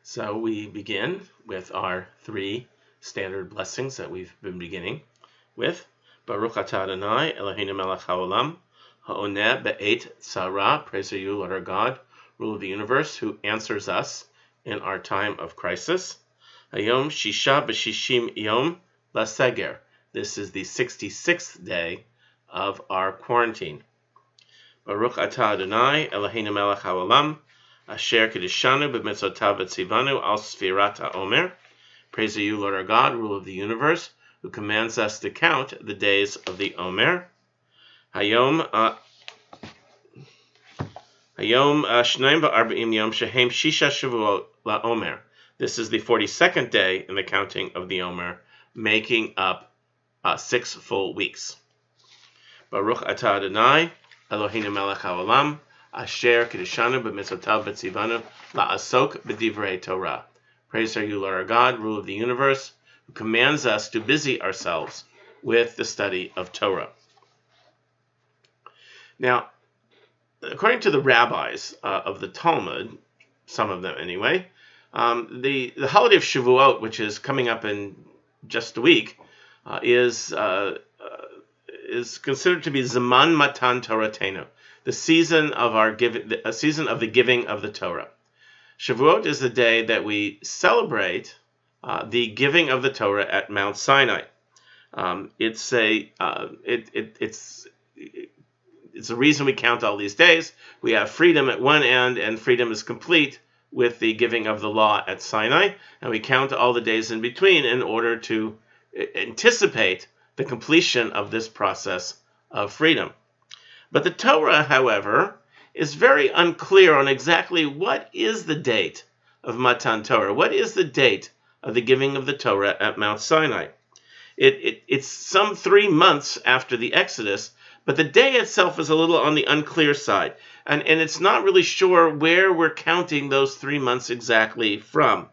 So we begin with our three standard blessings that we've been beginning with. Baruch atah Adonai Eloheinu melech haolam ha'oneh be'et tzara. Praise are you, Lord our God, ruler of the universe, who answers us in our time of crisis. Hayom shisha b'shishim yom laseger. This is the 66th day of our quarantine. Baruch atah Adonai Eloheinu melech haolam Asher Kedishanu b'mitzvotav v'tzivanu al sfirat ha'omer. Praise to you, Lord our God, ruler of the universe, who commands us to count the days of the Omer. Hayom shnaim v'arba'im yom shehem shisha shavuot la'omer. This is the 42nd day in the counting of the Omer, making up 6 full weeks. Baruch atah Adonai Eloheinu melech haolam Asher Kedishanu b'mitzvotav v'tzivanu la'asok b'divrei Torah. Praise are you, Lord our God, ruler of the universe, who commands us to busy ourselves with the study of Torah. Now, according to the rabbis of the Talmud, some of them anyway, the holiday of Shavuot, which is coming up in just a week, is considered to be Zaman Matan Toratenu, the season of a season of the giving of the Torah. Shavuot is the day that we celebrate the giving of the Torah at Mount Sinai. It's a reason we count all these days. We have freedom at one end, and freedom is complete with the giving of the law at Sinai, and we count all the days in between in order to anticipate the completion of this process of freedom. But the Torah, however, is very unclear on exactly what is the date of Matan Torah. What is the date of the giving of the Torah at Mount Sinai? It's some 3 months after the Exodus, but the day itself is a little on the unclear side. And it's not really sure where we're counting those 3 months exactly from.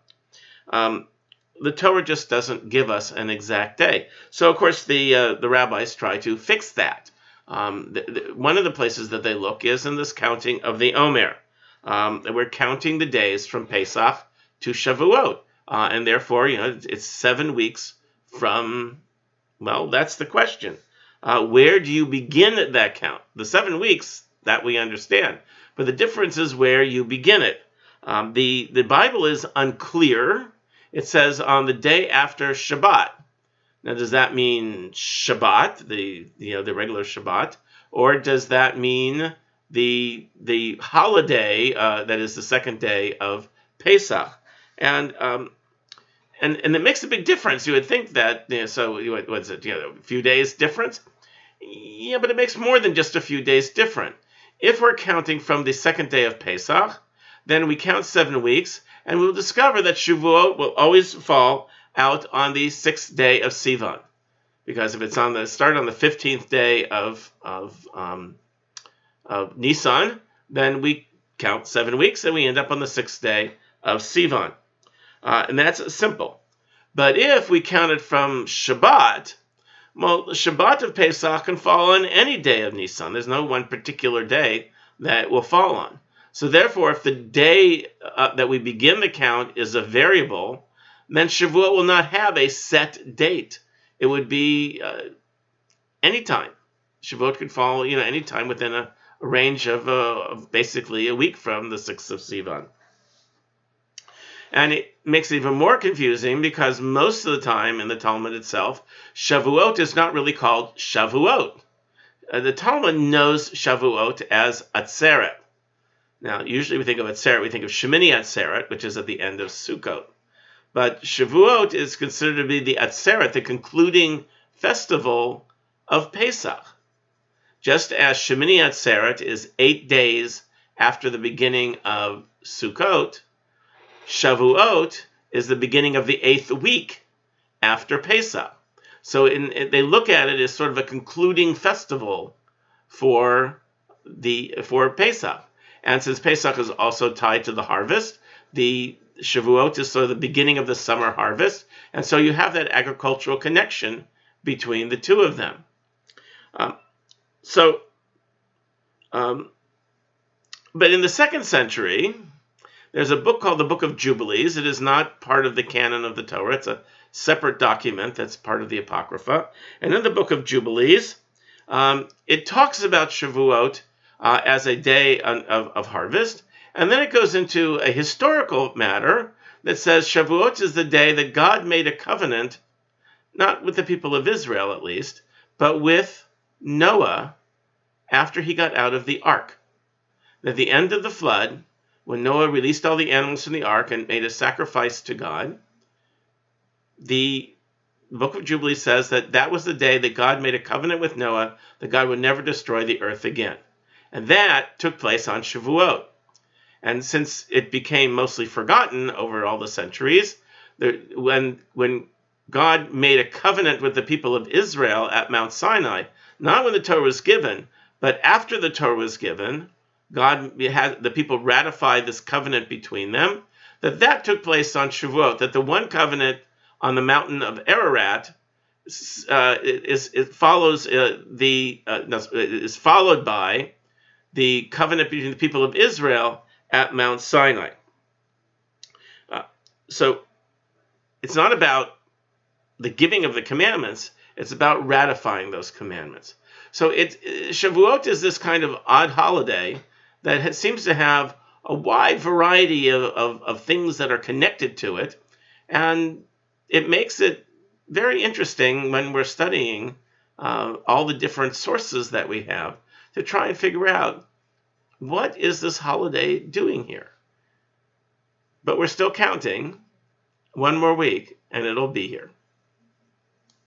The Torah just doesn't give us an exact day. So, of course, the rabbis try to fix that. One of the places that they look is in this counting of the Omer. We're counting the days from Pesach to Shavuot. And therefore, it's 7 weeks from, well, that's the question. Where do you begin that count? The 7 weeks, that we understand. But the difference is where you begin it. The Bible is unclear. It says on the day after Shabbat. Now, does that mean Shabbat, the regular Shabbat, or does that mean the holiday that is the second day of Pesach? And it makes a big difference. You would think that what's it? A few days difference? Yeah, but it makes more than just a few days different. If we're counting from the second day of Pesach, then we count 7 weeks, and we'll discover that Shavuot will always fall out on the 6th day of Sivan, because if it's start on the 15th day of Nisan, then we count 7 weeks and we end up on the 6th day of Sivan, and that's simple. But if we count it from Shabbat, well, the Shabbat of Pesach can fall on any day of Nisan. There's no one particular day that will fall on. So therefore, if the day that we begin the count is a variable, then Shavuot will not have a set date. It would be any time. Shavuot could fall, any time within a range of basically a week from the 6th of Sivan. And it makes it even more confusing because most of the time in the Talmud itself, Shavuot is not really called Shavuot. The Talmud knows Shavuot as Atzeret. Now, usually we think of Atzeret, we think of Shemini Atzeret, which is at the end of Sukkot. But Shavuot is considered to be the Atzeret, the concluding festival of Pesach. Just as Shemini Atzeret is 8 days after the beginning of Sukkot, Shavuot is the beginning of the 8th week after Pesach. So they look at it as sort of a concluding festival for Pesach. And since Pesach is also tied to the harvest, the Shavuot is sort of the beginning of the summer harvest, and so you have that agricultural connection between the two of them. But in the 2nd century, There's a book called the Book of Jubilees. It is not part of the canon of the Torah. It's a separate document that's part of the Apocrypha. And in the Book of Jubilees, it talks about Shavuot as a day of harvest. And then it goes into a historical matter that says Shavuot is the day that God made a covenant, not with the people of Israel at least, but with Noah after he got out of the ark. At the end of the flood, when Noah released all the animals from the ark and made a sacrifice to God, the Book of Jubilees says that was the day that God made a covenant with Noah that God would never destroy the earth again. And that took place on Shavuot. And since it became mostly forgotten over all the centuries, when God made a covenant with the people of Israel at Mount Sinai, not when the Torah was given, but after the Torah was given, the people ratified this covenant between them, that took place on Shavuot, that the one covenant on the mountain of Ararat is followed by the covenant between the people of Israel at Mount Sinai. So it's not about the giving of the commandments, it's about ratifying those commandments. So Shavuot is this kind of odd holiday that seems to have a wide variety of things that are connected to it, and it makes it very interesting when we're studying all the different sources that we have to try and figure out what is this holiday doing here. But we're still counting. One more week, and it'll be here.